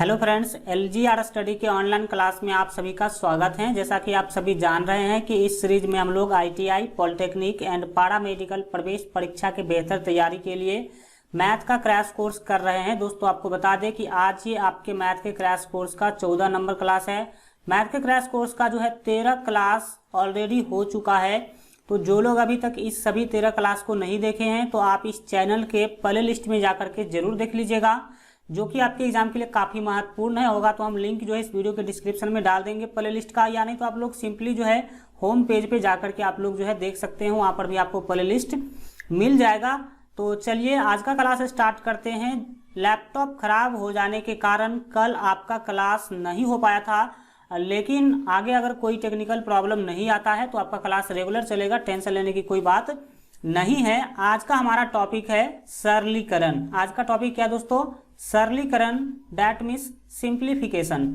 Hello friends, LGR study के online class में आप सभी का स्वागत है। जैसा कि आप सभी जान रहे हैं कि इस सीरीज में हम लोग ITI, पॉलिटेक्निक एंड पारा मेडिकल प्रवेश परीक्षा के बेहतर तैयारी के लिए मैथ का क्रैश कोर्स कर रहे हैं। दोस्तों, आपको बता दें कि आज ये आपके मैथ के क्रैश कोर्स का 14 नंबर क्लास है। मैथ के क्रैश कोर्स का जो है 13 क्लास ऑलरेडी हो चुका है। तो जो लोग अभी तक इस सभी 13 क्लास को नहीं देखे हैं तो आप इस चैनल के प्ले लिस्ट में जाकर के जरूर देख लीजिएगा, जो कि आपके एग्जाम के लिए काफ़ी महत्वपूर्ण है। होगा तो हम लिंक जो है इस वीडियो के डिस्क्रिप्शन में डाल देंगे प्ले लिस्ट का, या नहीं तो आप लोग सिंपली जो है होम पेज पे जाकर के आप लोग जो है देख सकते हैं, वहाँ पर भी आपको प्ले लिस्ट मिल जाएगा। तो चलिए आज का क्लास स्टार्ट करते हैं। लैपटॉप खराब हो जाने के कारण कल आपका क्लास नहीं हो पाया था, लेकिन आगे अगर कोई टेक्निकल प्रॉब्लम नहीं आता है तो आपका क्लास रेगुलर चलेगा, टेंशन लेने की कोई बात नहीं है। आज का हमारा टॉपिक है सरलीकरण। आज का टॉपिक क्या है दोस्तों? सरलीकरण, दैट मीन्स सिंप्लीफिकेशन।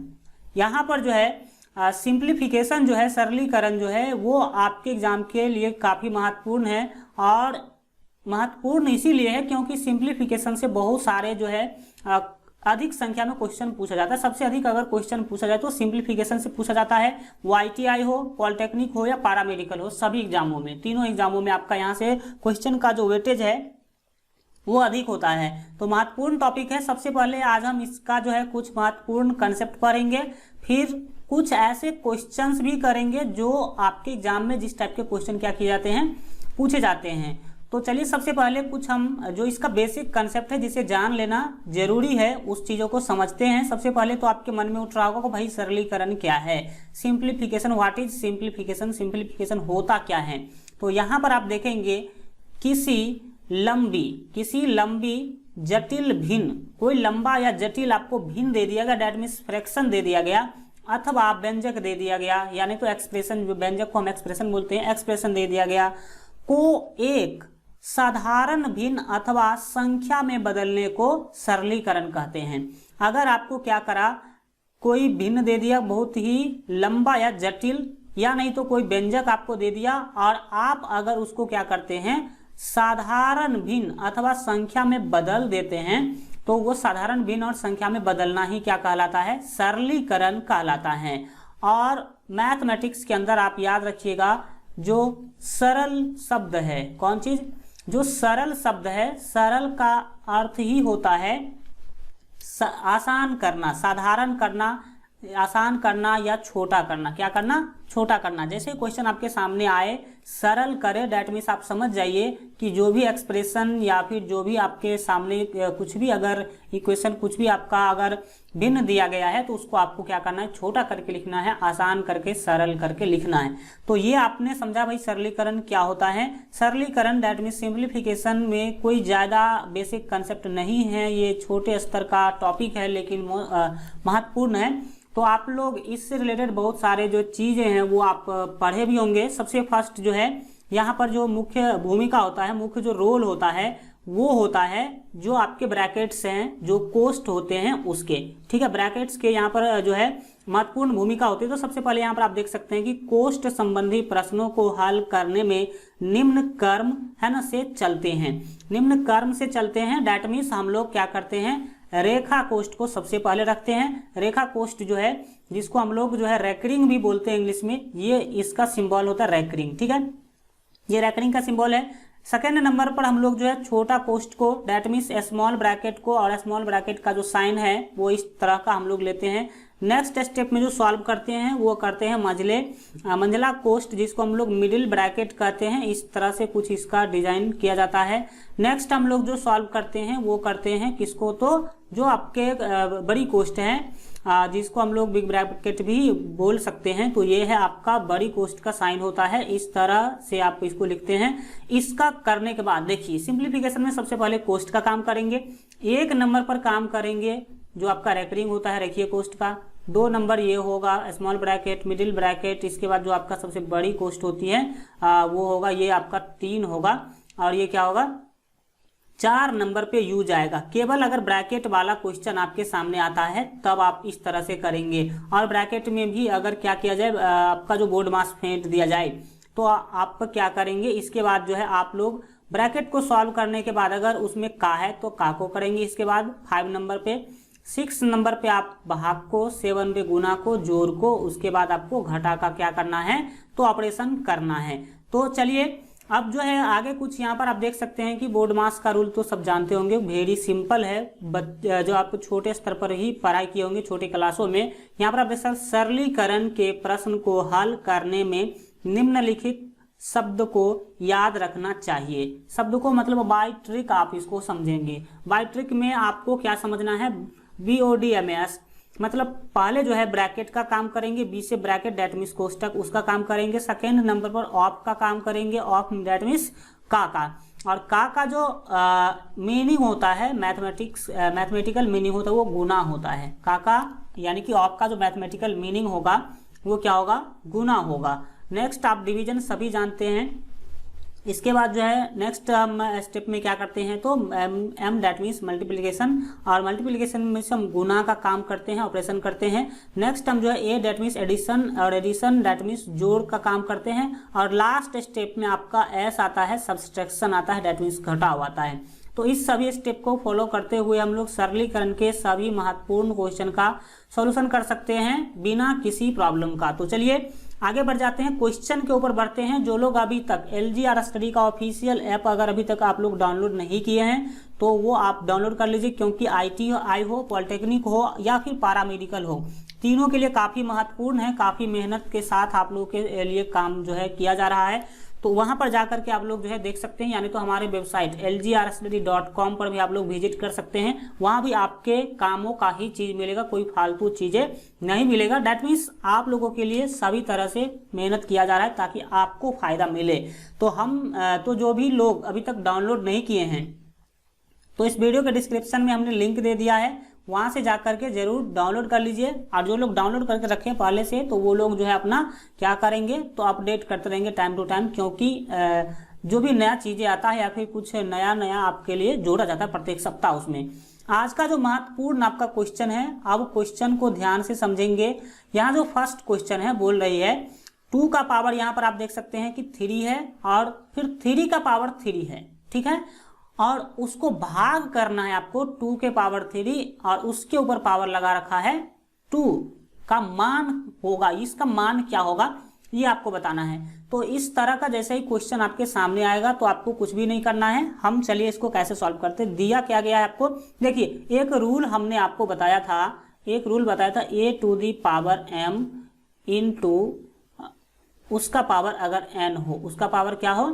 यहाँ पर जो है सिंप्लीफिकेशन जो है, सरलीकरण जो है वो आपके एग्जाम के लिए काफ़ी महत्वपूर्ण है। और महत्वपूर्ण इसीलिए है क्योंकि सिंप्लीफिकेशन से बहुत सारे जो है अधिक संख्या में क्वेश्चन पूछा जाता है। सबसे अधिक अगर क्वेश्चन पूछा जाए तो सिंप्लीफिकेशन से पूछा जाता है। वो ITI हो, पॉलिटेक्निक हो या पारामेडिकल हो, सभी एग्जामों में, तीनों एग्जामों में आपका यहाँ से क्वेश्चन का जो वेटेज है वो अधिक होता है। तो महत्वपूर्ण टॉपिक है। सबसे पहले आज हम इसका जो है कुछ महत्वपूर्ण कंसेप्ट पढ़ेंगे, फिर कुछ ऐसे क्वेश्चंस भी करेंगे जो आपके एग्जाम में जिस टाइप के क्वेश्चन क्या किए जाते हैं, पूछे जाते हैं। तो चलिए सबसे पहले कुछ हम जो इसका बेसिक कंसेप्ट है जिसे जान लेना जरूरी है, उस चीज़ों को समझते हैं। सबसे पहले तो आपके मन में उठ रहा होगा कि भाई सरलीकरण क्या है, simplification, what is simplification, simplification होता क्या है। तो यहाँ पर आप देखेंगे किसी लंबी जटिल भिन्न, कोई लंबा या जटिल आपको भिन्न दे दिया गया, डेट मीन्स फ्रैक्शन दे दिया गया, अथवा व्यंजक दे दिया गया, यानी तो एक्सप्रेशन, जो व्यंजक को हम एक्सप्रेशन बोलते हैं, एक्सप्रेशन दे दिया गया को एक साधारण भिन्न अथवा संख्या में बदलने को सरलीकरण कहते हैं। अगर आपको क्या करा, कोई भिन्न दे दिया बहुत ही लंबा या जटिल, या नहीं तो कोई व्यंजक आपको दे दिया, और आप अगर उसको क्या करते हैं, साधारण भिन्न अथवा संख्या में बदल देते हैं, तो वो साधारण भिन्न और संख्या में बदलना ही क्या कहलाता है, सरलीकरण कहलाता है। और मैथमेटिक्स के अंदर आप याद रखिएगा, जो सरल शब्द है, कौन चीज, जो सरल शब्द है, सरल का अर्थ ही होता है आसान करना, साधारण करना, आसान करना या छोटा करना। क्या करना? छोटा करना। जैसे क्वेश्चन आपके सामने आए, सरल करे, डेट मीन्स आप समझ जाइए कि जो भी एक्सप्रेशन या फिर जो भी आपके सामने कुछ भी अगर इक्वेशन कुछ भी आपका अगर भिन्न दिया गया है तो उसको आपको क्या करना है, छोटा करके लिखना है, आसान करके, सरल करके लिखना है। तो ये आपने समझा भाई सरलीकरण क्या होता है। सरलीकरण डेट मीन्स सिंप्लीफिकेशन में कोई ज़्यादा बेसिक कंसेप्ट नहीं है, ये छोटे स्तर का टॉपिक है लेकिन महत्वपूर्ण है। तो आप लोग इससे रिलेटेड बहुत सारे जो चीज़ें हैं वो आप पढ़े भी होंगे। सबसे फर्स्ट जो है यहाँ पर जो मुख्य भूमिका होता है, मुख्य जो रोल होता है वो होता है जो आपके ब्रैकेट्स हैं, जो कोष्ठ होते हैं उसके, ठीक है, ब्रैकेट्स के यहाँ पर जो है महत्वपूर्ण भूमिका होती है। तो सबसे पहले यहाँ पर आप देख सकते हैं कि कोष्ठ संबंधी प्रश्नों को हल करने में निम्न क्रम है ना से चलते हैं, निम्न क्रम से चलते हैं। डेट मीन्स हम लोग क्या करते हैं, रेखा कोष्ठ को सबसे पहले रखते हैं। रेखा कोष्ठ जो है, जिसको हम लोग जो है रैकरिंग भी बोलते हैं इंग्लिश में, ये इसका सिंबल होता है रैकरिंग, ठीक है, ये रैकरिंग का सिंबल है। सेकेंड नंबर पर हम लोग जो है छोटा कोष्ठ को, डेट मीन्स स्मॉल ब्रैकेट को, और स्मॉल ब्रैकेट का जो साइन है वो इस तरह का हम लोग लेते हैं। नेक्स्ट स्टेप में जो सॉल्व करते हैं वो करते हैं मंझला कोष्ठ, जिसको हम लोग मिडिल ब्रैकेट कहते हैं। इस तरह से कुछ इसका डिजाइन किया जाता है। नेक्स्ट हम लोग जो सॉल्व करते हैं वो करते हैं किसको, तो जो आपके बड़ी कोष्ठ है, जिसको हम लोग बिग ब्रैकेट भी बोल सकते हैं। तो ये है आपका बड़ी कोष्ठ का साइन होता है, इस तरह से आप इसको लिखते हैं। इसका करने के बाद देखिए सिंप्लीफिकेशन में सबसे पहले कोष्ठ का काम करेंगे, 1 नंबर पर काम करेंगे जो आपका रैकरिंग होता है रेखीय कोष्ठ का, 2 नंबर ये होगा स्मॉल ब्रैकेट, मिडिल ब्रैकेट, इसके बाद जो आपका सबसे बड़ी कोष्ठ होती है वो होगा, ये आपका 3 होगा, और ये क्या होगा, 4 नंबर पे यू जाएगा। केवल अगर ब्रैकेट वाला क्वेश्चन आपके सामने आता है तब आप इस तरह से करेंगे। और ब्रैकेट में भी अगर क्या किया जाए, आपका जो बोर्ड मास फेंट दिया जाए तो आप क्या करेंगे, इसके बाद जो है आप लोग ब्रैकेट को सॉल्व करने के बाद अगर उसमें का है तो का को करेंगे। इसके बाद 5 नंबर पे 6 नंबर पे आप भाग को, 7 पे गुना को, जोड़ को, उसके बाद आपको घटा का क्या करना है, तो ऑपरेशन करना है। तो चलिए अब जो है आगे कुछ यहाँ पर आप देख सकते हैं कि बोर्ड मास का रूल तो सब जानते होंगे, वेरी सिंपल है। जो आप छोटे स्तर पर ही पढ़ाई किए होंगे छोटे क्लासों में। यहाँ पर आप देख सकते हैं सरलीकरण के प्रश्न को हल करने में निम्नलिखित शब्द को याद रखना चाहिए। शब्द को मतलब बाय ट्रिक आप इसको समझेंगे। बाय ट्रिक में आपको क्या समझना है, BODMAS मतलब पहले जो है ब्रैकेट का काम करेंगे, बी से ब्रैकेट दैट मीन्स कोष्टक, उसका काम करेंगे। सेकेंड नंबर पर ऑफ का काम करेंगे, ऑफ दैट मीन्स का। और का जो मीनिंग होता है मैथमेटिकल मीनिंग होता है वो गुना होता है। का यानी कि ऑफ का जो मैथमेटिकल मीनिंग होगा वो क्या होगा, गुना होगा। नेक्स्ट आप डिवीजन सभी जानते हैं। इसके बाद जो है नेक्स्ट हम स्टेप में क्या करते हैं, तो m दैट मीन्स मल्टीप्लिकेशन, और मल्टीप्लिकेशन में से हम गुना का काम करते हैं, ऑपरेशन करते हैं। नेक्स्ट हम जो है a दैट मीन्स एडिशन, और एडिशन दैट मीन्स जोड़ का काम करते हैं। और लास्ट स्टेप में आपका s आता है, सब्सट्रैक्शन आता है, दैट मीन्स घटाव आता है। तो इस सभी स्टेप को फॉलो करते हुए हम लोग सरलीकरण के सभी महत्वपूर्ण क्वेश्चन का सॉल्यूशन कर सकते हैं बिना किसी प्रॉब्लम का। तो चलिए आगे बढ़ जाते हैं, क्वेश्चन के ऊपर बढ़ते हैं। जो लोग अभी तक LGR स्टडी का ऑफिशियल ऐप अगर अभी तक आप लोग डाउनलोड नहीं किए हैं तो वो आप डाउनलोड कर लीजिए, क्योंकि ITI हो, पॉलिटेक्निक हो या फिर पैरामेडिकल हो, तीनों के लिए काफ़ी महत्वपूर्ण है। काफ़ी मेहनत के साथ आप लोगों के लिए काम जो है किया जा रहा है। तो वहां पर जाकर के आप लोग जो है देख सकते हैं, यानी तो हमारे वेबसाइट lgrstudy.com पर भी आप लोग विजिट कर सकते हैं। वहां भी आपके कामों का ही चीज मिलेगा, कोई फालतू चीजें नहीं मिलेगा। दैट मीन्स आप लोगों के लिए सभी तरह से मेहनत किया जा रहा है ताकि आपको फायदा मिले। तो जो भी लोग अभी तक डाउनलोड नहीं किए हैं तो इस वीडियो के डिस्क्रिप्शन में हमने लिंक दे दिया है, वहां से जाकर के जरूर डाउनलोड कर लीजिए। और जो लोग डाउनलोड करके रखें पहले से तो वो लोग जो है अपना क्या करेंगे, तो अपडेट करते रहेंगे टाइम टू टाइम, क्योंकि जो भी नया चीजें आता है या फिर कुछ नया नया आपके लिए जोड़ा जाता है प्रत्येक सप्ताह उसमें। आज का जो महत्वपूर्ण आपका क्वेश्चन है, अब क्वेश्चन को ध्यान से समझेंगे। यहाँ जो फर्स्ट क्वेश्चन है बोल रही है 2 का पावर, यहाँ पर आप देख सकते हैं कि 3 है और फिर 3 का पावर 3 है, ठीक है, और उसको भाग करना है आपको 2 के पावर 3 और उसके ऊपर पावर लगा रखा है 2 का मान होगा, इसका मान क्या होगा ये आपको बताना है। तो इस तरह का जैसे ही क्वेश्चन आपके सामने आएगा तो आपको कुछ भी नहीं करना है। हम चलिए इसको कैसे सॉल्व करते हैं। दिया क्या गया है आपको, देखिए एक रूल हमने आपको बताया था, a to the power m into उसका पावर अगर n हो, उसका पावर क्या हो,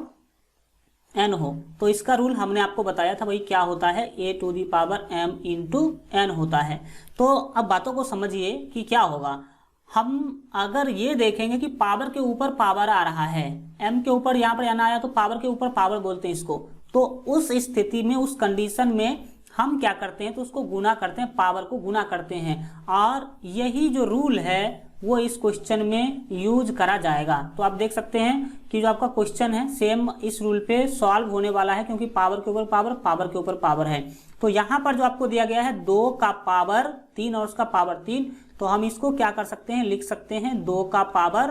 n हो, तो इसका रूल हमने आपको बताया था भाई क्या होता है, a to the power m into n होता है। तो अब बातों को समझिए कि क्या होगा। हम अगर ये देखेंगे कि पावर के ऊपर पावर आ रहा है, m के ऊपर यहाँ पर n आया तो पावर के ऊपर पावर बोलते हैं इसको, तो उस स्थिति में, उस कंडीशन में हम क्या करते हैं, तो उसको गुना करते हैं, पावर को गुना करते हैं। और यही जो रूल है वो इस क्वेश्चन में यूज करा जाएगा। तो आप देख सकते हैं कि जो आपका क्वेश्चन है सेम इस रूल पे सॉल्व होने वाला है, क्योंकि पावर के ऊपर पावर, पावर के ऊपर पावर है। तो यहाँ पर जो आपको दिया गया है 2 का पावर 3 और उसका पावर 3, तो हम इसको क्या कर सकते हैं, लिख सकते हैं 2 का पावर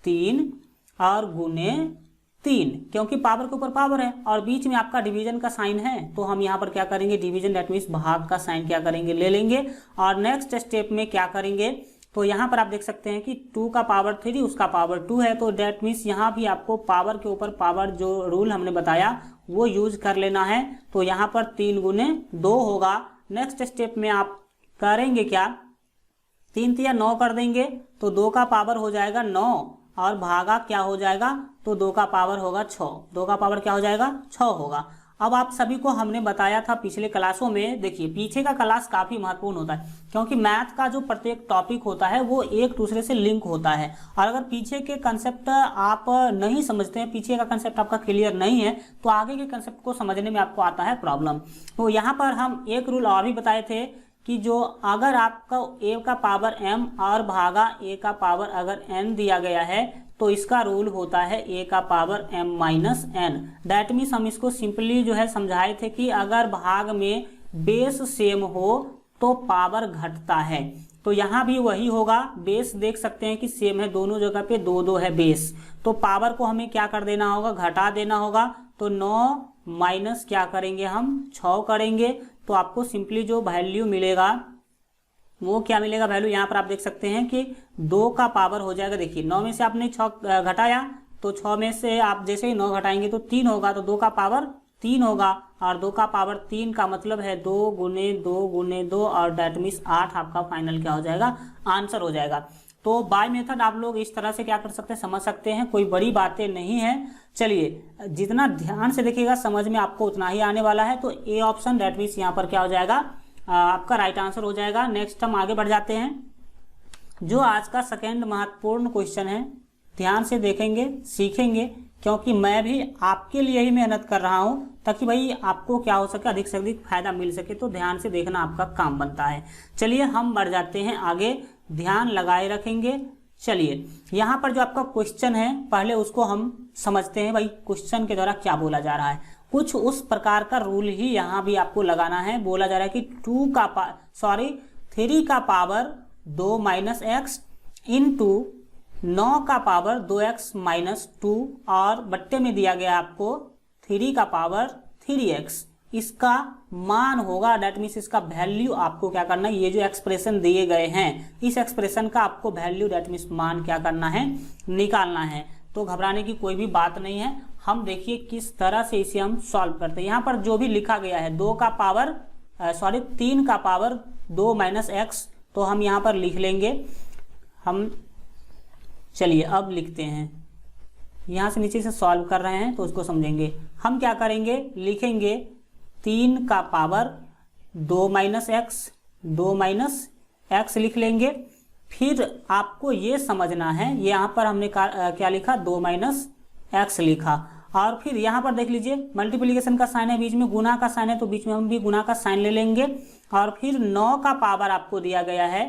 3 और गुने 3, क्योंकि पावर के ऊपर पावर है और बीच में आपका डिवीजन का साइन है, तो हम यहाँ पर क्या करेंगे, डिवीजन दैट मीन्स भाग का साइन क्या करेंगे, ले लेंगे। और नेक्स्ट स्टेप में क्या करेंगे, तो यहाँ पर आप देख सकते हैं कि 2 का पावर 3 उसका पावर 2 है, तो दैट मीन्स यहाँ भी आपको पावर के ऊपर पावर जो रूल हमने बताया वो यूज कर लेना है। तो यहाँ पर 3 गुने 2 होगा। नेक्स्ट स्टेप में आप करेंगे क्या, 3 या 9 कर देंगे, तो 2 का पावर हो जाएगा 9 और भागा क्या हो जाएगा, तो 2 का पावर होगा 6, 2 का पावर क्या हो जाएगा 6 होगा। अब आप सभी को हमने बताया था पिछले क्लासों में, देखिए पीछे का क्लास काफी महत्वपूर्ण होता है, क्योंकि मैथ का जो प्रत्येक टॉपिक होता है वो एक दूसरे से लिंक होता है। और अगर पीछे के कंसेप्ट आप नहीं समझते हैं, पीछे का कंसेप्ट आपका क्लियर नहीं है, तो आगे के कंसेप्ट को समझने में आपको आता है प्रॉब्लम। तो यहाँ पर हम एक रूल और भी बताए थे कि जो अगर आपका a का पावर m और भागा a का पावर अगर n दिया गया है तो इसका रूल होता है a का power m minus n। That means हम इसको सिंपली जो है समझाए थे कि अगर भाग में बेस सेम हो तो पावर घटता है। तो यहाँ भी वही होगा, बेस देख सकते हैं कि सेम है, दोनों जगह पे 2-2 है बेस, तो पावर को हमें क्या कर देना होगा, घटा देना होगा। तो 9 माइनस क्या करेंगे हम 6 करेंगे, तो आपको सिंपली जो वैल्यू मिलेगा वो क्या मिलेगा वैल्यू, यहाँ पर आप देख सकते हैं कि 2 का पावर हो जाएगा। देखिए 9 में से आपने 6 घटाया तो 6 में से आप जैसे ही 9 घटाएंगे तो 3 होगा, तो 2 का पावर 3 होगा, और 2 का पावर 3 का मतलब है 2 गुने 2 गुने 2, और डेट मीन्स 8 आपका फाइनल क्या हो जाएगा, आंसर हो जाएगा। तो बाय मेथड आप लोग इस तरह से क्या कर सकते हैं, समझ सकते हैं, कोई बड़ी बातें नहीं है। चलिए जितना ध्यान से देखिएगा समझ में आपको उतना ही आने वाला है। तो ए ऑप्शन डेट मीन्स यहाँ पर क्या हो जाएगा, आपका राइट आंसर हो जाएगा। नेक्स्ट हम आगे बढ़ जाते हैं। जो आज का सेकेंड महत्वपूर्ण क्वेश्चन है, ध्यान से देखेंगे, सीखेंगे, क्योंकि मैं भी आपके लिए ही मेहनत कर रहा हूं ताकि भाई आपको क्या हो सके, अधिक से अधिक फायदा मिल सके। तो ध्यान से देखना आपका काम बनता है। चलिए हम बढ़ जाते हैं आगे, ध्यान लगाए रखेंगे। चलिए यहाँ पर जो आपका क्वेश्चन है पहले उसको हम समझते हैं, भाई क्वेश्चन के द्वारा क्या बोला जा रहा है। कुछ उस प्रकार का रूल ही यहाँ भी आपको लगाना है। बोला जा रहा है कि 3 का पावर 2 माइनस एक्स इंटू 9 का पावर 2x माइनस 2, और बट्टे में दिया गया आपको 3 का पावर 3x, इसका मान होगा, डेट मीन्स इसका वैल्यू आपको क्या करना है, ये जो एक्सप्रेशन दिए गए हैं इस एक्सप्रेशन का आपको वैल्यू डेट मीन्स मान क्या करना है, निकालना है। तो घबराने की कोई भी बात नहीं है। हम देखिए किस तरह से इसे हम सॉल्व करते हैं। यहाँ पर जो भी लिखा गया है 3 का पावर 2 माइनस एक्स, तो हम यहाँ पर लिख लेंगे। हम चलिए अब लिखते हैं, यहाँ से नीचे से सॉल्व कर रहे हैं तो उसको समझेंगे। हम क्या करेंगे, लिखेंगे 3 का पावर 2 माइनस एक्स लिख लेंगे। फिर आपको ये समझना है, यहाँ पर हमने क्या लिखा, 2 माइनस एक्स लिखा, और फिर यहाँ पर देख लीजिए मल्टीप्लिकेशन का साइन है, बीच में गुना का साइन है, तो बीच में हम भी गुना का साइन ले लेंगे। और फिर 9 का पावर आपको दिया गया है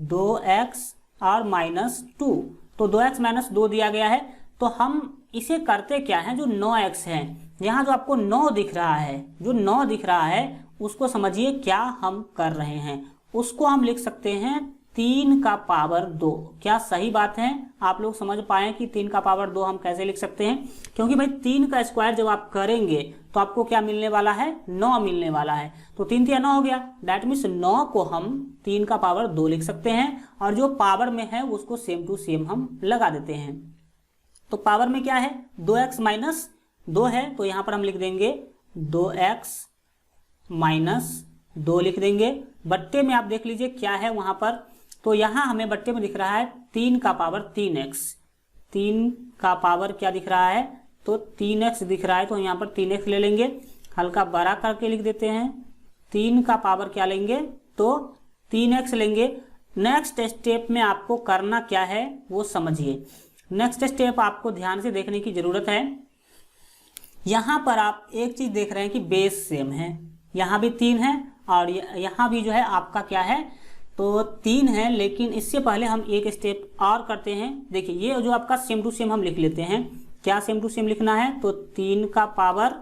2x और माइनस 2, तो 2x माइनस 2 दिया गया है। तो हम इसे करते क्या है, जो 9x है, यहाँ जो आपको 9 दिख रहा है, उसको समझिए क्या हम कर रहे हैं, उसको हम लिख सकते हैं 3 का पावर 2। क्या सही बात है, आप लोग समझ पाए कि 3 का पावर 2 हम कैसे लिख सकते हैं, क्योंकि भाई 3 का स्क्वायर जब आप करेंगे तो आपको क्या मिलने वाला है, 9 मिलने वाला है। तो 3 3 9 हो गया, दैट मीन्स 9 को हम 3 का पावर 2 लिख सकते हैं, और जो पावर में है उसको सेम टू सेम हम लगा देते हैं। तो पावर में क्या है, 2x माइनस 2 है, तो यहाँ पर हम लिख देंगे 2x माइनस 2 लिख देंगे। बट्टे में आप देख लीजिए क्या है वहां पर, तो यहाँ हमें बट्टे में दिख रहा है 3 का पावर 3x, 3 का पावर क्या दिख रहा है, तो 3x दिख रहा है, तो यहाँ पर 3x ले लेंगे, हल्का बड़ा करके लिख देते हैं। 3 का पावर क्या लेंगे, तो 3x लेंगे। नेक्स्ट स्टेप में आपको करना क्या है वो समझिए। नेक्स्ट स्टेप आपको ध्यान से देखने की जरूरत है। यहाँ पर आप एक चीज देख रहे हैं कि बेस सेम है, यहाँ भी 3 है और यहाँ भी जो है आपका क्या है, तो 3 है। लेकिन इससे पहले हम एक स्टेप और करते हैं। देखिए ये जो आपका सेम टू सेम हम लिख लेते हैं। क्या सेम टू सेम लिखना है, तो 3 का पावर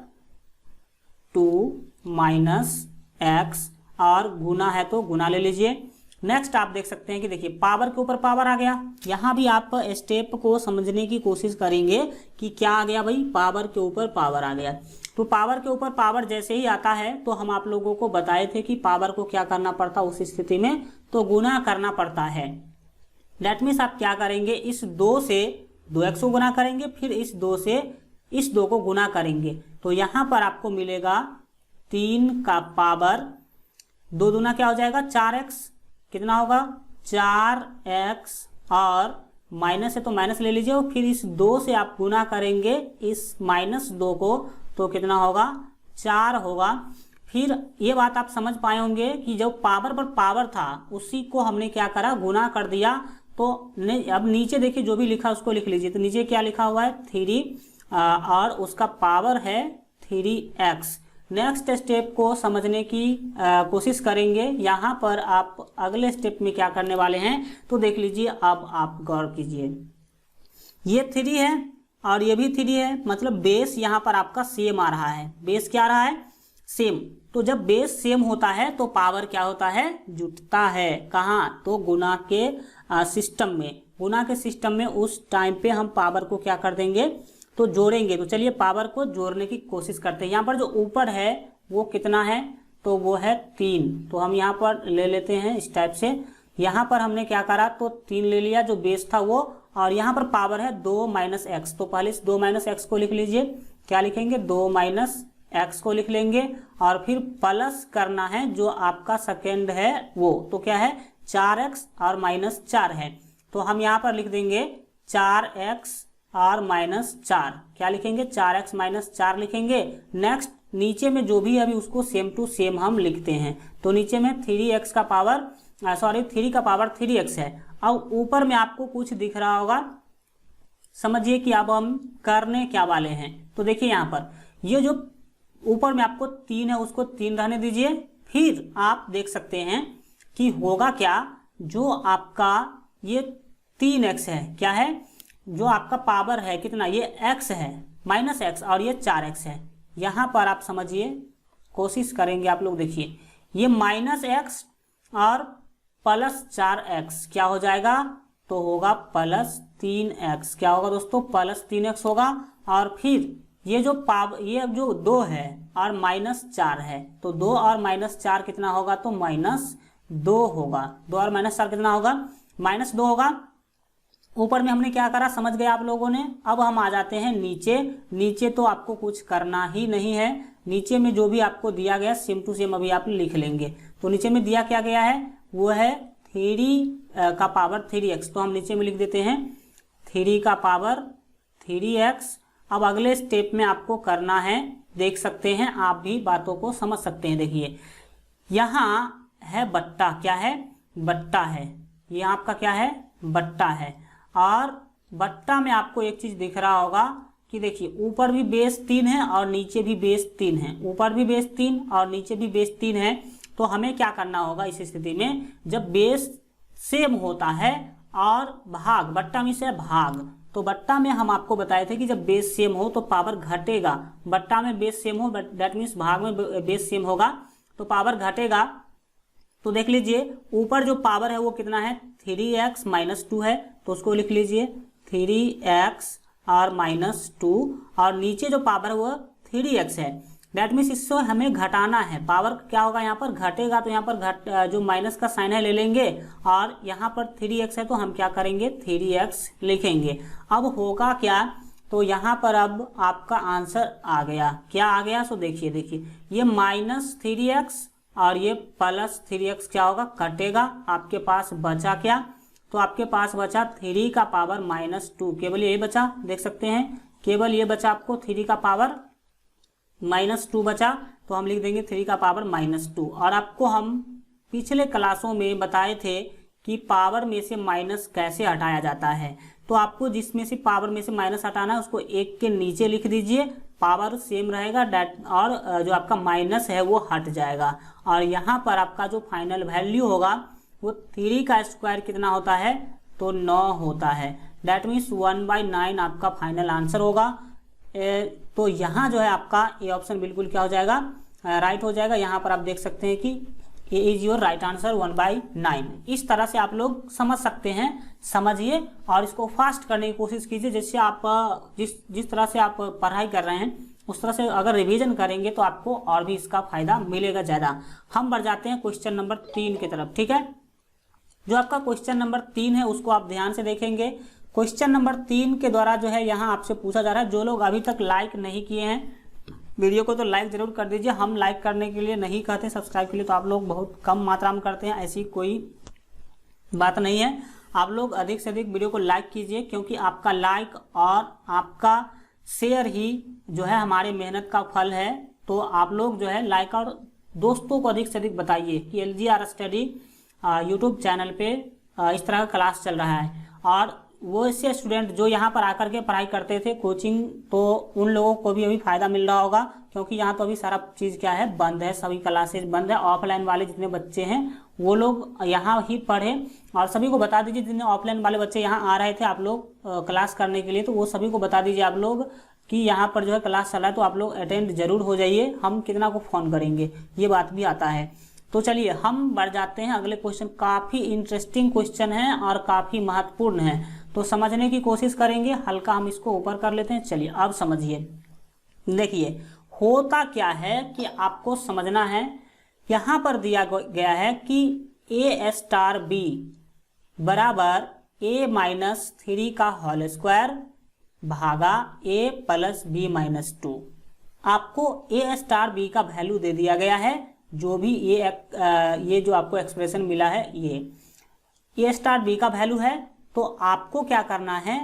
2 माइनस एक्स, और गुना है तो गुना ले लीजिए। नेक्स्ट आप देख सकते हैं कि देखिए पावर के ऊपर पावर आ गया। यहाँ भी आप स्टेप को समझने की कोशिश करेंगे कि क्या आ गया भाई, पावर के ऊपर पावर आ गया। तो पावर के ऊपर पावर जैसे ही आता है तो हम आप लोगों को बताए थे कि पावर को क्या करना पड़ता उस स्थिति में, तो गुना करना पड़ता है। दैट मीन्स आप क्या करेंगे, इस 2 से 2x को गुना करेंगे, फिर इस 2 से इस 2 को गुना करेंगे, तो यहाँ पर आपको मिलेगा 3 का पावर 2 दूना क्या हो जाएगा, 4x, कितना होगा 4x, और माइनस है तो माइनस ले लीजिए, और फिर इस 2 से आप गुना करेंगे इस माइनस 2 को, तो कितना होगा 4 होगा। फिर ये बात आप समझ पाए होंगे कि जब पावर पर पावर था उसी को हमने क्या करा, गुना कर दिया। तो अब नीचे देखिए जो भी लिखा उसको लिख लीजिए। तो नीचे क्या लिखा हुआ है 3 और उसका पावर है 3x। नेक्स्ट स्टेप को समझने की कोशिश करेंगे। यहाँ पर आप अगले स्टेप में क्या करने वाले हैं तो देख लीजिए। अब आप गौर कीजिए, ये 3 है और ये भी 3 है, मतलब बेस यहाँ पर आपका सेम आ रहा है। बेस क्या आ रहा है, सेम। तो जब बेस सेम होता है तो पावर क्या होता है, जुटता है। कहाँ, तो गुना के सिस्टम में। गुना के सिस्टम में उस टाइम पे हम पावर को क्या कर देंगे, तो जोड़ेंगे। तो चलिए पावर को जोड़ने की कोशिश करते हैं। यहाँ पर जो ऊपर है वो कितना है, तो वो है 3। तो हम यहाँ पर ले लेते हैं इस टाइप से। यहाँ पर हमने क्या करा, तो 3 ले लिया जो बेस था वो, और यहाँ पर पावर है 2 माइनस एक्स, तो पहले इस 2 माइनस एक्स को लिख लीजिए। क्या लिखेंगे, 2 माइनस एक्स को लिख लेंगे, और फिर प्लस करना है जो आपका सेकेंड है वो, तो क्या है 4x और माइनस 4 है, तो हम यहाँ पर लिख देंगे 4x और माइनस 4। क्या लिखेंगे, 4x माइनस 4 लिखेंगे। नेक्स्ट नीचे में जो भी है अभी उसको सेम टू सेम हम लिखते हैं, तो नीचे में 3x का पावर 3 का पावर 3x है। अब ऊपर में आपको कुछ दिख रहा होगा, समझिए कि अब हम करने क्या वाले हैं। तो देखिए यहाँ पर ये जो ऊपर में आपको 3 है उसको 3 रहने दीजिए, फिर आप देख सकते हैं कि होगा क्या, जो आपका ये 3x है, क्या है, जो आपका पावर है कितना, ये x है माइनस x, और ये 4x है। यहाँ पर आप समझिए, कोशिश करेंगे आप लोग, देखिए ये माइनस x और प्लस 4x क्या हो जाएगा, तो होगा प्लस 3x। क्या होगा दोस्तों, प्लस 3x होगा। और फिर ये जो ये जो 2 है और माइनस 4 है, तो 2 और माइनस 4 कितना होगा, तो माइनस 2 होगा। 2 और माइनस 4 कितना होगा, माइनस 2 होगा। ऊपर में हमने क्या करा, समझ गए आप लोगों ने। अब हम आ जाते हैं नीचे। नीचे तो आपको कुछ करना ही नहीं है, नीचे में जो भी आपको दिया गया सेम टू सेम अभी आप लिख लेंगे। तो नीचे में दिया क्या गया है, वो है 3 का पावर 3x, तो हम नीचे में लिख देते हैं 3 का पावर 3x। अब अगले स्टेप में आपको करना है, देख सकते हैं आप भी बातों को समझ सकते हैं। देखिए यहाँ है बट्टा, क्या है, बट्टा है, ये आपका क्या है, बट्टा है। और बट्टा में आपको एक चीज दिख रहा होगा कि देखिए ऊपर भी बेस 3 है और नीचे भी बेस 3 है, ऊपर भी बेस 3 और नीचे भी बेस 3 है। तो हमें क्या करना होगा इस स्थिति में, जब बेस सेम होता है और भाग, बट्टा में से भाग, तो बट्टा में हम आपको बताए थे कि जब बेस सेम हो तो पावर घटेगा। बट्टा में बेस सेम हो, दैट मीन्स भाग में बेस सेम होगा तो पावर घटेगा। तो देख लीजिए ऊपर जो पावर है वो कितना है, 3x माइनस 2 है, तो उसको लिख लीजिए 3x और माइनस 2, और नीचे जो पावर है वो 3x है। दैट मीन्स इसको हमें घटाना है, पावर क्या होगा यहाँ पर घटेगा, तो यहाँ पर जो माइनस का साइन है ले लेंगे, और यहाँ पर 3x है तो हम क्या करेंगे 3x लिखेंगे। अब होगा क्या, तो यहाँ पर अब आपका आंसर आ गया, क्या आ गया, सो देखिए ये माइनस 3x और ये प्लस 3x क्या होगा, कटेगा। आपके पास बचा क्या, तो आपके पास बचा 3 का पावर माइनस 2, केवल यही बचा, देख सकते हैं केवल ये बचा आपको 3 का पावर माइनस 2 बचा, तो हम लिख देंगे 3 का पावर माइनस 2। और आपको हम पिछले क्लासों में बताए थे कि पावर में से माइनस कैसे हटाया जाता है। तो आपको जिसमें से पावर में से माइनस हटाना है उसको 1 के नीचे लिख दीजिए, पावर सेम रहेगा, और जो आपका माइनस है वो हट जाएगा। और यहाँ पर आपका जो फाइनल वैल्यू होगा वो 3 का स्क्वायर कितना होता है, तो 9 होता है। दैट मीन्स 1/9 आपका फाइनल आंसर होगा। तो यहाँ जो है आपका ये ऑप्शन बिल्कुल क्या हो जाएगा, राइट हो जाएगा। यहाँ पर आप देख सकते हैं कि ये इज योर राइट आंसर 1/9। इस तरह से आप लोग समझ सकते हैं, समझिए और इसको फास्ट करने की कोशिश कीजिए। जैसे आप जिस तरह से आप पढ़ाई कर रहे हैं उस तरह से अगर रिवीजन करेंगे तो आपको और भी इसका फायदा मिलेगा ज़्यादा। हम बढ़ जाते हैं क्वेश्चन नंबर 3 की तरफ, ठीक है। जो आपका क्वेश्चन नंबर 3 है उसको आप ध्यान से देखेंगे। क्वेश्चन नंबर 3 के द्वारा जो है यहाँ आपसे पूछा जा रहा है, जो लोग अभी तक लाइक नहीं किए हैं वीडियो को तो लाइक जरूर कर दीजिए। हम लाइक करने के लिए नहीं कहते, सब्सक्राइब के लिए तो आप लोग बहुत कम मात्रा में करते हैं, ऐसी कोई बात नहीं है। आप लोग अधिक से अधिक वीडियो को लाइक कीजिए, क्योंकि आपका लाइक और आपका शेयर ही जो है हमारे मेहनत का फल है। तो आप लोग जो है लाइक और दोस्तों को अधिक से अधिक बताइए कि LGR स्टडी यूट्यूब चैनल पे इस तरह का क्लास चल रहा है। और वो ऐसे स्टूडेंट जो यहाँ पर आकर के पढ़ाई करते थे कोचिंग, तो उन लोगों को भी अभी फायदा मिल रहा होगा, क्योंकि यहाँ तो अभी सारा चीज़ क्या है, बंद है, सभी क्लासेज बंद है। ऑफलाइन वाले जितने बच्चे हैं वो लोग यहाँ ही पढ़े, और सभी को बता दीजिए जितने ऑफलाइन वाले बच्चे यहाँ आ रहे थे आप लोग क्लास करने के लिए, तो वो सभी को बता दीजिए आप लोग कि यहाँ पर जो है क्लास चल रहा है, तो आप लोग अटेंड जरूर हो जाइए। हम कितना को फ़ोन करेंगे, ये बात भी आता है। तो चलिए हम बढ़ जाते हैं अगले क्वेश्चन। काफ़ी इंटरेस्टिंग क्वेश्चन है और काफ़ी महत्वपूर्ण है, तो समझने की कोशिश करेंगे। हल्का हम इसको ऊपर कर लेते हैं। चलिए अब समझिए। देखिए होता क्या है कि आपको समझना है, यहाँ पर दिया गया है कि ए स्टार बी बराबर ए माइनस 3 का होल स्क्वायर भागा ए प्लस बी माइनस 2। आपको ए स्टार बी का वैल्यू दे दिया गया है, जो भी ये जो आपको एक्सप्रेशन मिला है ये ए स्टार बी का वैल्यू है। तो आपको क्या करना है,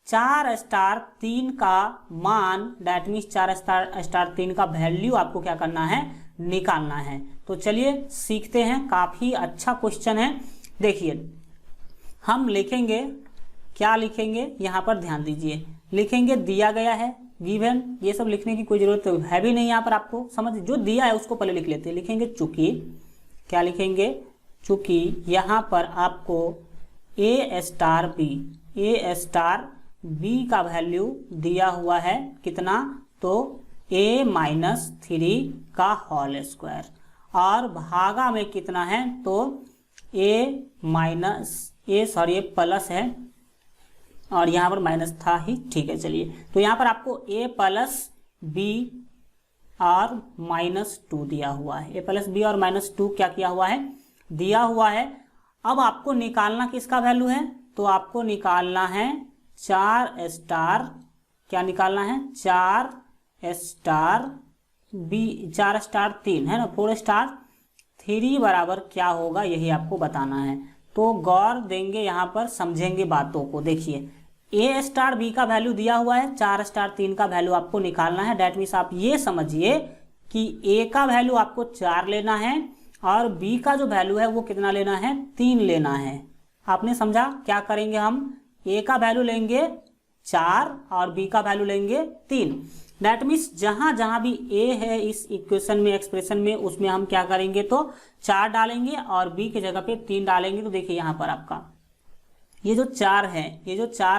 4 स्टार 3 का मान, दैट मीन्स 4 स्टार 3 का वैल्यू आपको क्या करना है, निकालना है। तो चलिए सीखते हैं, काफी अच्छा क्वेश्चन है। देखिए हम लिखेंगे, क्या लिखेंगे यहाँ पर ध्यान दीजिए, लिखेंगे दिया गया है गिवन, ये सब लिखने की कोई जरूरत है भी नहीं यहाँ पर, आपको समझ जो दिया है उसको पहले लिख लेते हैं। लिखेंगे चूंकि, क्या लिखेंगे, चूंकि यहाँ पर आपको ए स्टार बी का वैल्यू दिया हुआ है कितना, तो ए माइनस 3 का होल स्क्वायर, और भागा में कितना है, तो ए प्लस है और यहाँ पर माइनस था ही, ठीक है। चलिए तो यहाँ पर आपको ए प्लस बी और माइनस 2 दिया हुआ है, ए प्लस बी और माइनस 2 क्या किया हुआ है, दिया हुआ है। अब आपको निकालना किसका वैल्यू है, तो आपको निकालना है 4 स्टार, क्या निकालना है, 4 स्टार 3 है ना, 4 स्टार 3 बराबर क्या होगा, यही आपको बताना है। तो गौर देंगे यहाँ पर, समझेंगे बातों को। देखिए ए स्टार बी का वैल्यू दिया हुआ है, 4 स्टार 3 का वैल्यू आपको निकालना है। डेट मीन्स आप ये समझिए कि ए का वैल्यू आपको 4 लेना है और बी का जो वैल्यू है वो कितना लेना है, 3 लेना है। आपने समझा, क्या करेंगे हम, ए का वैल्यू लेंगे 4 और बी का वैल्यू लेंगे 3। दैट मीन्स जहां जहां भी ए है इस इक्वेशन में, एक्सप्रेशन में, उसमें हम क्या करेंगे, तो 4 डालेंगे और बी की जगह पे 3 डालेंगे। तो देखिए यहाँ पर आपका ये जो 4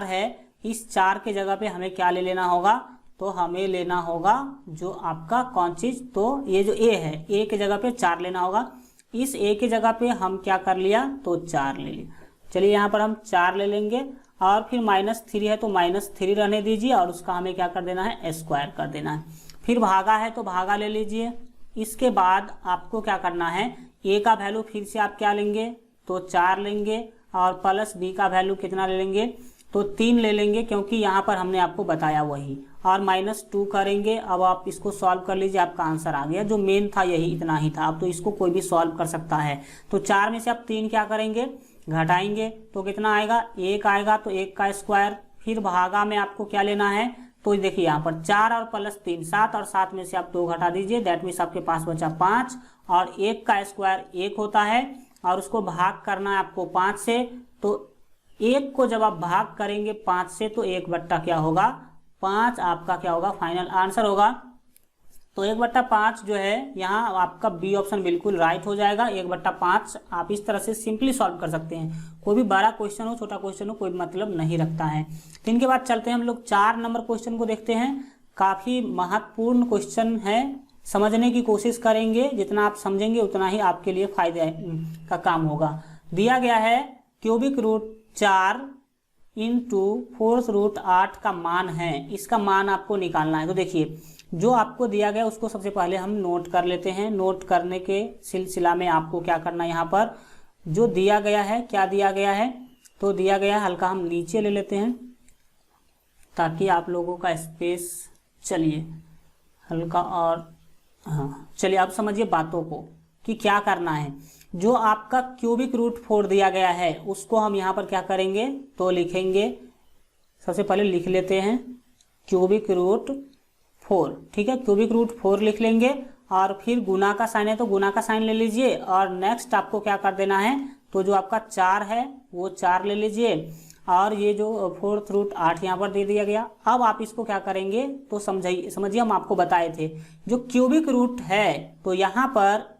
है, इस 4 के जगह पे हमें क्या ले लेना होगा, तो हमें लेना होगा जो आपका कौन चीज, तो ये जो ए है, ए के जगह पे 4 लेना होगा। इस ए के जगह पे हम क्या कर लिया, तो 4 ले लिया। चलिए यहाँ पर हम 4 ले लेंगे और फिर माइनस 3 है तो माइनस 3 रहने दीजिए और उसका हमें क्या कर देना है, स्क्वायर कर देना है। फिर भागा है तो भागा ले लीजिए। इसके बाद आपको क्या करना है, ए का वैल्यू फिर से आप क्या लेंगे, तो 4 लेंगे और प्लस बी का वैल्यू कितना ले लेंगे, तो 3 ले लेंगे, क्योंकि यहाँ पर हमने आपको बताया वही, और माइनस 2 करेंगे। अब आप इसको सॉल्व कर लीजिए, आपका आंसर आ गया। जो मेन था यही इतना ही था, अब तो इसको कोई भी सॉल्व कर सकता है। तो 4 में से आप 3 क्या करेंगे, घटाएंगे, तो कितना आएगा, 1 आएगा, तो 1 का स्क्वायर। फिर भागा में आपको क्या लेना है, तो देखिए यहाँ पर 4 और प्लस 3 7, और 7 में से आप 2 घटा दीजिए, दैट मीन्स आपके पास बचा 5, और 1 का स्क्वायर 1 होता है और उसको भाग करना है आपको 5 से। तो 1 को जब आप भाग करेंगे 5 से तो 1 क्या होगा, 5 आपका क्या होगा, फाइनल आंसर होगा। तो 1/5 जो है यहाँ आपका बी ऑप्शन बिल्कुल राइट हो जाएगा। 1/5 आप इस तरह से सिंपली सॉल्व कर सकते हैं। कोई भी बड़ा क्वेश्चन हो, छोटा क्वेश्चन हो, कोई मतलब नहीं रखता है। तो इनके बाद चलते हैं हम लोग 4 नंबर क्वेश्चन को देखते हैं। काफी महत्वपूर्ण क्वेश्चन है, समझने की कोशिश करेंगे, जितना आप समझेंगे उतना ही आपके लिए फायदे का काम होगा। दिया गया है cubic root 4 into 4th root 8 का मान है, इसका मान आपको निकालना है। तो देखिए जो आपको दिया गया उसको सबसे पहले हम नोट कर लेते हैं। नोट करने के सिलसिला में आपको क्या करना है, यहाँ पर जो दिया गया है, क्या दिया गया है, तो दिया गया है, हल्का हम नीचे ले लेते हैं ताकि आप लोगों का स्पेस, चलिए हल्का, और हाँ चलिए आप समझिए बातों को कि क्या करना है। जो आपका क्यूबिक रूट 4 दिया गया है उसको हम यहाँ पर क्या करेंगे, तो लिखेंगे, सबसे पहले लिख लेते हैं क्यूबिक रूट 4, ठीक है, क्यूबिक रूट 4 लिख लेंगे। और फिर गुना का साइन है तो गुना का साइन ले लीजिए, और नेक्स्ट आपको क्या कर देना है, तो जो आपका 4 है वो 4 ले लीजिए, और ये जो 4th रूट 8 यहाँ पर दे दिया गया। अब आप इसको क्या करेंगे, तो समझिए हम आपको बताए थे जो क्यूबिक रूट है तो यहाँ पर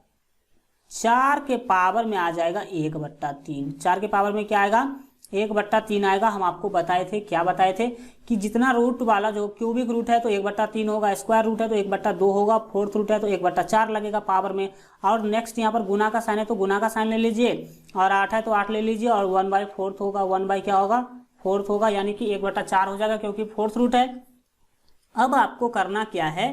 4 के पावर में आ जाएगा 1/3। 4 के पावर में क्या आएगा, 1/3 आएगा। हम आपको बताए थे, क्या बताए थे, कि जितना रूट वाला जो क्यूबिक रूट है तो 1/3 होगा, स्क्वायर रूट है तो 1/2 होगा, 4th रूट है तो 1/4 लगेगा पावर में। और नेक्स्ट यहाँ पर गुना का साइन है तो गुना का साइन ले लीजिए, और 8 है तो 8 ले लीजिए, और 1/4 होगा, 1 क्या होगा, 4th होगा, यानी कि 1/4 हो जाएगा क्योंकि 4th रूट है। अब आपको करना क्या है,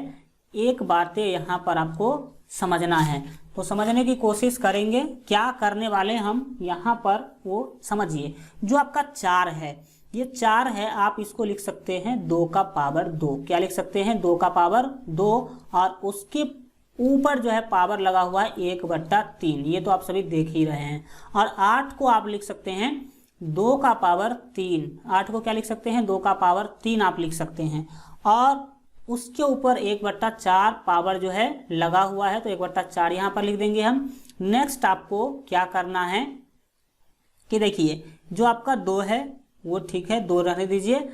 एक बातें यहाँ पर आपको समझना है। तो समझने की कोशिश करेंगे, क्या करने वाले हम यहाँ पर वो समझिए। जो आपका 4 है, ये 4 है, आप इसको लिख सकते हैं 2 का पावर 2। क्या लिख सकते हैं? 2 का पावर 2, और उसके ऊपर जो है पावर लगा हुआ है 1/3। ये तो आप सभी देख ही रहे हैं। और 8 को आप लिख सकते हैं 2 का पावर 3। 8 को क्या लिख सकते हैं? 2 का पावर 3 आप लिख सकते हैं। और उसके ऊपर 1/4 पावर जो है लगा हुआ है, तो 1/4 यहाँ पर लिख देंगे हम। नेक्स्ट आपको क्या करना है कि देखिए, जो आपका 2 है वो ठीक है, 2 रहने दीजिए।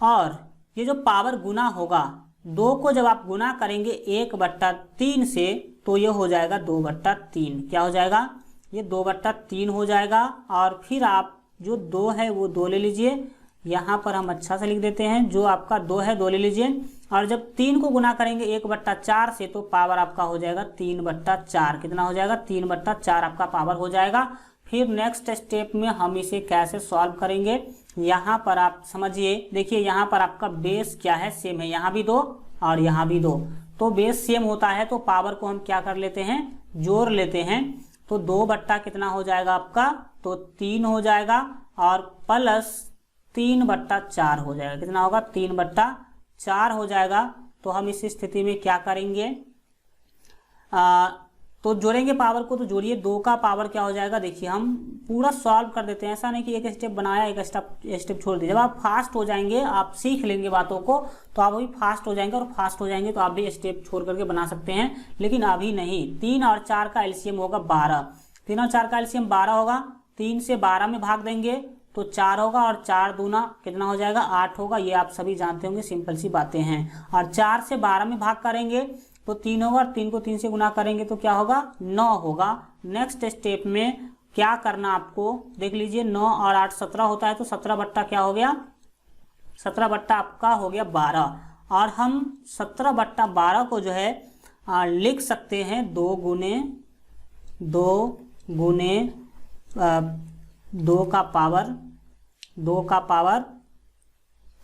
और ये जो पावर गुना होगा, 2 को जब आप गुना करेंगे 1/3 से, तो ये हो जाएगा 2/3। क्या हो जाएगा? ये 2/3 हो जाएगा। और फिर आप जो 2 है वो 2 ले लीजिए, यहाँ पर हम अच्छा से लिख देते हैं। जो आपका 2 है 2 ले लीजिए, और जब 3 को गुना करेंगे 1/4 से, तो पावर आपका हो जाएगा 3/4। कितना हो जाएगा? 3/4 आपका पावर हो जाएगा। फिर नेक्स्ट स्टेप में हम इसे कैसे सॉल्व करेंगे, यहाँ पर आप समझिए। देखिए, यहाँ पर आपका बेस क्या है? सेम है, यहाँ भी 2 और यहाँ भी 2। तो बेस सेम होता है, तो पावर को हम क्या कर लेते हैं? जोड़ लेते हैं। तो 2 बट्टा कितना हो जाएगा आपका? तो 3 हो जाएगा, और प्लस 3/4 हो जाएगा। कितना होगा? 3/4 हो जाएगा। तो हम इस स्थिति में क्या करेंगे? तो जोड़ेंगे पावर को, तो जोड़िए। 2 का पावर क्या हो जाएगा? देखिए, हम पूरा सॉल्व कर देते हैं। ऐसा नहीं कि एक स्टेप बनाया एक स्टेप छोड़ दिया। जब आप फास्ट हो जाएंगे, आप सीख लेंगे बातों को, तो आप अभी फास्ट हो जाएंगे, और फास्ट हो जाएंगे तो आप भी स्टेप छोड़ करके बना सकते हैं, लेकिन अभी नहीं। 3 और 4 का एलसीएम होगा 12। 3 और 4 का एलसीएम 12 होगा। 3 से 12 में भाग देंगे तो 4 होगा, और 4 दूना कितना हो जाएगा? 8 होगा। ये आप सभी जानते होंगे, सिंपल सी बातें हैं। और 4 से 12 में भाग करेंगे तो 3 होगा, और 3 को 3 से गुना करेंगे तो क्या होगा? 9 होगा। नेक्स्ट स्टेप में क्या करना आपको, देख लीजिए। 9 और 8 17 होता है, तो 17 बट्टा क्या हो गया? 17 बट्टा आपका हो गया 12। और हम 17/12 को जो है लिख सकते हैं 2 गुने 2 का पावर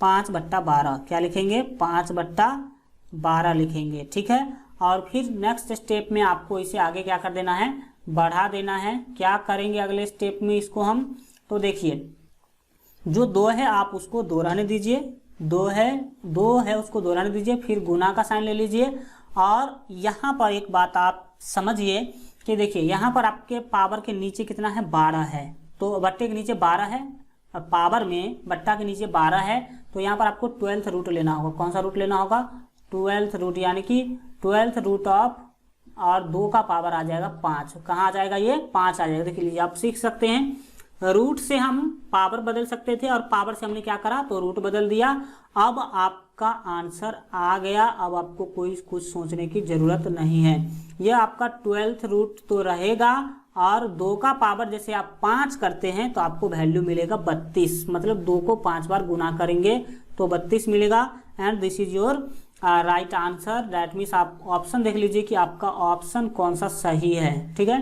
5/12। क्या लिखेंगे? 5/12 लिखेंगे, ठीक है। और फिर नेक्स्ट स्टेप में आपको इसे आगे क्या कर देना है? बढ़ा देना है। क्या करेंगे अगले स्टेप में इसको हम? तो देखिए, जो 2 है आप उसको 2 रहने दीजिए। 2 है उसको 2 रहने दीजिए। फिर गुना का साइन ले लीजिए। और यहाँ पर एक बात आप समझिए कि देखिए, यहाँ पर आपके पावर के नीचे कितना है? 12 है। तो बट्टे के नीचे 12 है, पावर में बट्टा के नीचे 12 है, तो यहाँ पर आपको 12th रूट लेना होगा। कौन सा रूट लेना होगा? 12th रूट, यानी कि 12th रूट ऑफ, और 2 का पावर आ जाएगा 5। कहाँ आ जाएगा? ये 5 आ जाएगा। देखिए लीजिए, आप सीख सकते हैं। रूट से हम पावर बदल सकते थे, और पावर से हमने क्या करा? तो रूट बदल दिया। अब आपका आंसर आ गया। अब आपको कोई कुछ सोचने की जरूरत नहीं है। यह आपका 12th रूट तो रहेगा, और 2 का पावर जैसे आप 5 करते हैं तो आपको वैल्यू मिलेगा 32। मतलब 2 को 5 बार गुना करेंगे तो 32 मिलेगा। And this is your right answer. That means आप ऑप्शन देख लीजिए कि आपका ऑप्शन कौन सा सही है, ठीक है।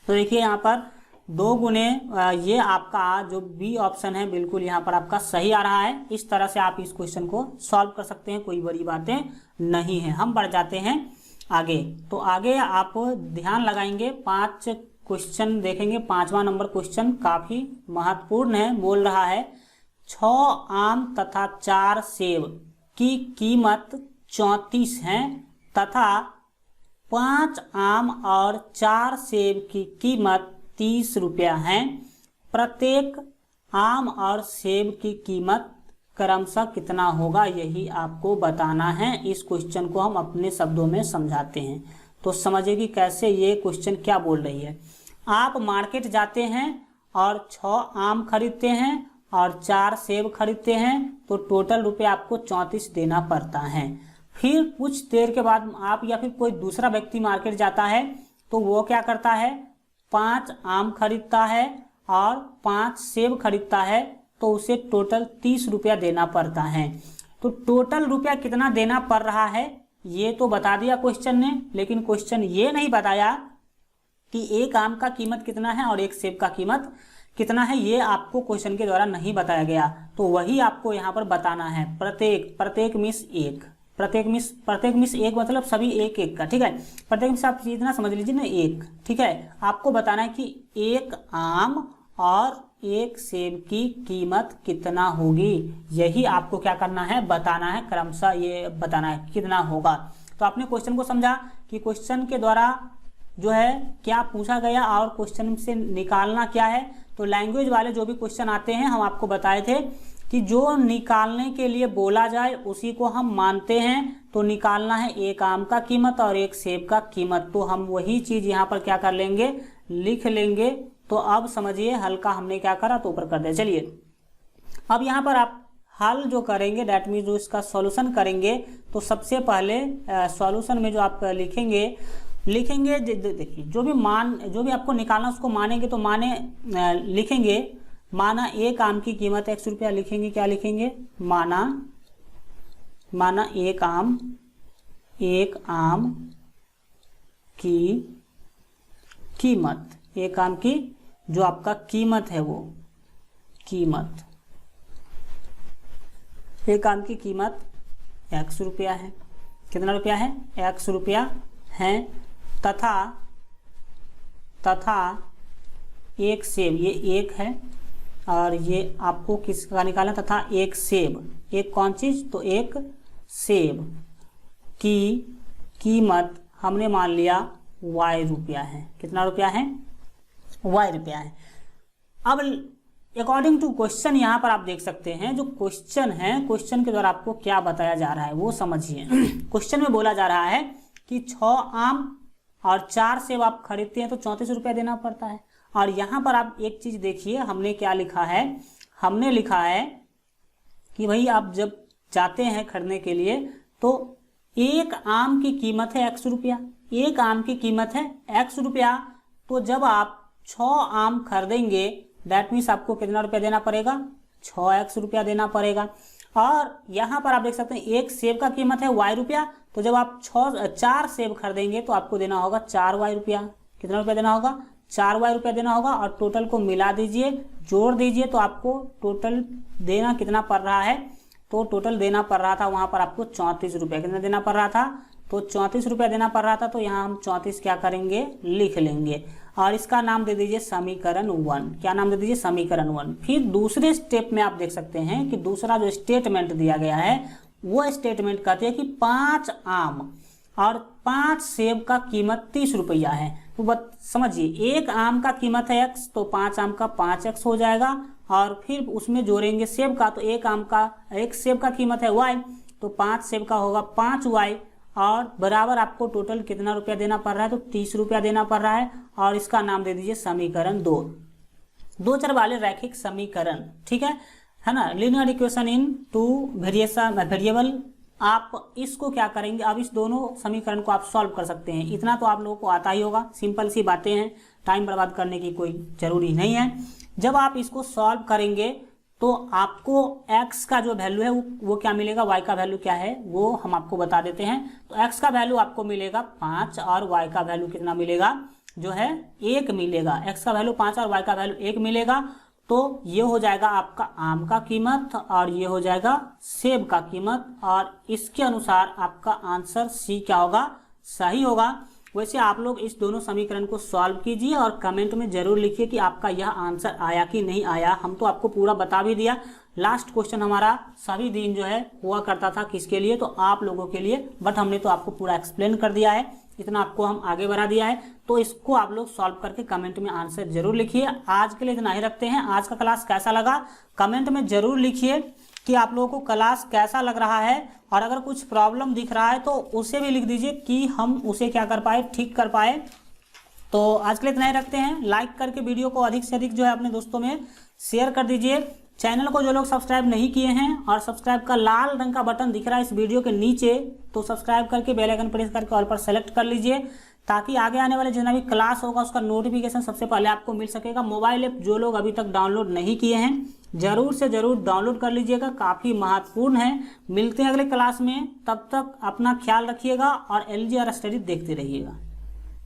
तो देखिए, यहाँ पर 2 गुने ये आपका जो बी ऑप्शन है, बिल्कुल यहाँ पर आपका सही आ रहा है। इस तरह से आप इस क्वेश्चन को सॉल्व कर सकते हैं, कोई बड़ी बातें नहीं है। हम बढ़ जाते हैं आगे। तो आगे आप ध्यान लगाएंगे, 5 क्वेश्चन देखेंगे। 5वां नंबर क्वेश्चन काफी महत्वपूर्ण है। बोल रहा है 6 आम तथा 4 सेब की कीमत 34 है, तथा 5 आम और 4 सेब की कीमत 30 रुपया है। प्रत्येक आम और सेब की कीमत क्रमशः कितना होगा, यही आपको बताना है। इस क्वेश्चन को हम अपने शब्दों में समझाते हैं। तो समझिए कि कैसे ये क्वेश्चन क्या बोल रही है। आप मार्केट जाते हैं और 6 आम खरीदते हैं और 4 सेब खरीदते हैं, तो टोटल रुपये आपको 34 देना पड़ता है। फिर कुछ देर के बाद आप या फिर कोई दूसरा व्यक्ति मार्केट जाता है, तो वो क्या करता है? 5 आम खरीदता है और 5 सेब खरीदता है, तो उसे टोटल 30 रुपया देना पड़ता है। तो टोटल रुपया कितना देना पड़ रहा है ये तो बता दिया क्वेश्चन ने, लेकिन क्वेश्चन ये नहीं बताया कि एक आम का कीमत कितना है और एक सेब का कीमत कितना है। ये आपको क्वेश्चन के द्वारा नहीं बताया गया, तो वही आपको यहाँ पर बताना है। प्रत्येक मीन्स एक, प्रत्येक मिस एक मतलब सभी एक एक का, ठीक है। प्रत्येक मिस आप इतना समझ लीजिए ना, एक, ठीक है। आपको बताना है कि एक आम और एक सेब की कीमत कितना होगी, यही आपको क्या करना है, बताना है, क्रमशः ये बताना है कितना होगा। तो आपने क्वेश्चन को समझा कि क्वेश्चन के द्वारा जो है क्या पूछा गया और क्वेश्चन से निकालना क्या है। तो लैंग्वेज वाले जो भी क्वेश्चन आते हैं हम आपको बताए थे कि जो निकालने के लिए बोला जाए उसी को हम मानते हैं। तो निकालना है एक आम का कीमत और एक सेब का कीमत, तो हम वही चीज यहाँ पर क्या कर लेंगे, लिख लेंगे। तो अब समझिए हल का हमने क्या करा, तो ऊपर कर दिया। चलिए अब यहाँ पर आप हल जो करेंगे, दैट मीन्स जो इसका सॉल्यूशन करेंगे, तो सबसे पहले सॉल्यूशन में जो आप लिखेंगे देखिए जो भी आपको निकालना उसको मानेंगे, तो लिखेंगे माना एक आम की कीमत ₹1 लिखेंगे। क्या लिखेंगे, माना एक आम की कीमत, एक आम की जो आपका कीमत है वो कीमत, एक आम की कीमत ₹100 है। कितना रुपया है, ₹100 है। तथा एक सेब, ये एक है और ये आपको किसका निकालना, तथा एक सेब, एक कौन चीज, तो एक सेब की कीमत हमने मान लिया ₹Y है। कितना रुपया है, ₹Y है। अब अकॉर्डिंग टू क्वेश्चन यहाँ पर आप देख सकते हैं, जो क्वेश्चन है, क्वेश्चन के द्वारा आपको क्या बताया जा रहा है वो समझिए। क्वेश्चन में बोला जा रहा है कि 6 आम और 4 सेब आप खरीदते हैं तो ₹34 देना पड़ता है। और यहाँ पर आप एक चीज देखिए, हमने क्या लिखा है, हमने लिखा है कि भाई आप जब जाते हैं खरीदने के लिए तो एक आम की कीमत है ₹100, एक आम की कीमत है ₹100। तो जब आप 6 आम खरीदेंगे दैट मीन्स आपको कितना रुपया देना पड़ेगा, ₹6 देना पड़ेगा। और यहाँ पर आप देख सकते हैं एक सेब का कीमत है ₹Y, तो जब आप 4 सेब खरीदेंगे तो आपको देना होगा ₹4। कितना रुपया देना होगा, ₹4 देना होगा। और टोटल को मिला दीजिए, जोड़ दीजिए, तो आपको टोटल देना कितना पड़ रहा है, तो टोटल देना पड़ रहा था वहां पर आपको ₹34। कितना देना पड़ रहा था, तो ₹34 देना पड़ रहा था। तो यहाँ हम 34 क्या करेंगे, लिख लेंगे और इसका नाम दे दीजिए समीकरण 1। क्या नाम दे दीजिए, समीकरण 1। फिर दूसरे स्टेप में आप देख सकते हैं कि दूसरा जो स्टेटमेंट दिया गया है वो स्टेटमेंट कहते हैं कि 5 आम और 5 सेब का कीमत ₹30 है। तो समझिए एक आम का कीमत है X, तो 5 आम का 5X हो जाएगा। और फिर उसमें जोड़ेंगे सेब का, तो एक सेब का कीमत है Y, तो 5 सेब का होगा 5Y। और बराबर आपको टोटल कितना रुपया देना पड़ रहा है, तो ₹30 देना पड़ रहा है। और इसका नाम दे दीजिए समीकरण 2, 2 चर वाले रैखिक समीकरण, ठीक है ना, लीनियर इक्वेशन इन 2 वेरिएबल। आप इसको क्या करेंगे, अब इस दोनों समीकरण को आप सॉल्व कर सकते हैं। इतना तो आप लोगों को आता ही होगा, सिंपल सी बातें हैं, टाइम बर्बाद करने की कोई जरूरी नहीं है। जब आप इसको सॉल्व करेंगे तो आपको x का जो वैल्यू है वो क्या मिलेगा, y का वैल्यू क्या है वो हम आपको बता देते हैं। तो x का वैल्यू आपको मिलेगा 5 और y का वैल्यू कितना मिलेगा, जो है 1 मिलेगा। x का वैल्यू 5 और y का वैल्यू 1 मिलेगा। तो ये हो जाएगा आपका आम का कीमत और ये हो जाएगा सेब का कीमत। और इसके अनुसार आपका आंसर सी क्या होगा, सही होगा। वैसे आप लोग इस दोनों समीकरण को सॉल्व कीजिए और कमेंट में जरूर लिखिए कि आपका यह आंसर आया कि नहीं आया। हम तो आपको पूरा बता भी दिया। लास्ट क्वेश्चन हमारा सभी दिन जो है हुआ करता था किसके लिए, तो आप लोगों के लिए, बट हमने तो आपको पूरा एक्सप्लेन कर दिया है, इतना आपको हम आगे बढ़ा दिया है। तो इसको आप लोग सॉल्व करके कमेंट में आंसर जरूर लिखिए। आज के लिए इतना ही रखते हैं। आज का क्लास कैसा लगा कमेंट में जरूर लिखिए कि आप लोगों को क्लास कैसा लग रहा है, और अगर कुछ प्रॉब्लम दिख रहा है तो उसे भी लिख दीजिए कि हम उसे क्या कर पाए, ठीक कर पाए। तो आज के लिए इतना ही रखते हैं। लाइक करके वीडियो को अधिक से अधिक जो है अपने दोस्तों में शेयर कर दीजिए। चैनल को जो लोग सब्सक्राइब नहीं किए हैं और सब्सक्राइब का लाल रंग का बटन दिख रहा है इस वीडियो के नीचे, तो सब्सक्राइब करके बेल आइकन प्रेस करके ऑल पर सेलेक्ट कर लीजिए, ताकि आगे आने वाले जितना भी क्लास होगा उसका नोटिफिकेशन सबसे पहले आपको मिल सकेगा। मोबाइल ऐप जो लोग अभी तक डाउनलोड नहीं किए हैं जरूर से जरूर डाउनलोड कर लीजिएगा, काफ़ी महत्वपूर्ण है। मिलते हैं अगले क्लास में, तब तक अपना ख्याल रखिएगा और LGR स्टडी देखते रहिएगा।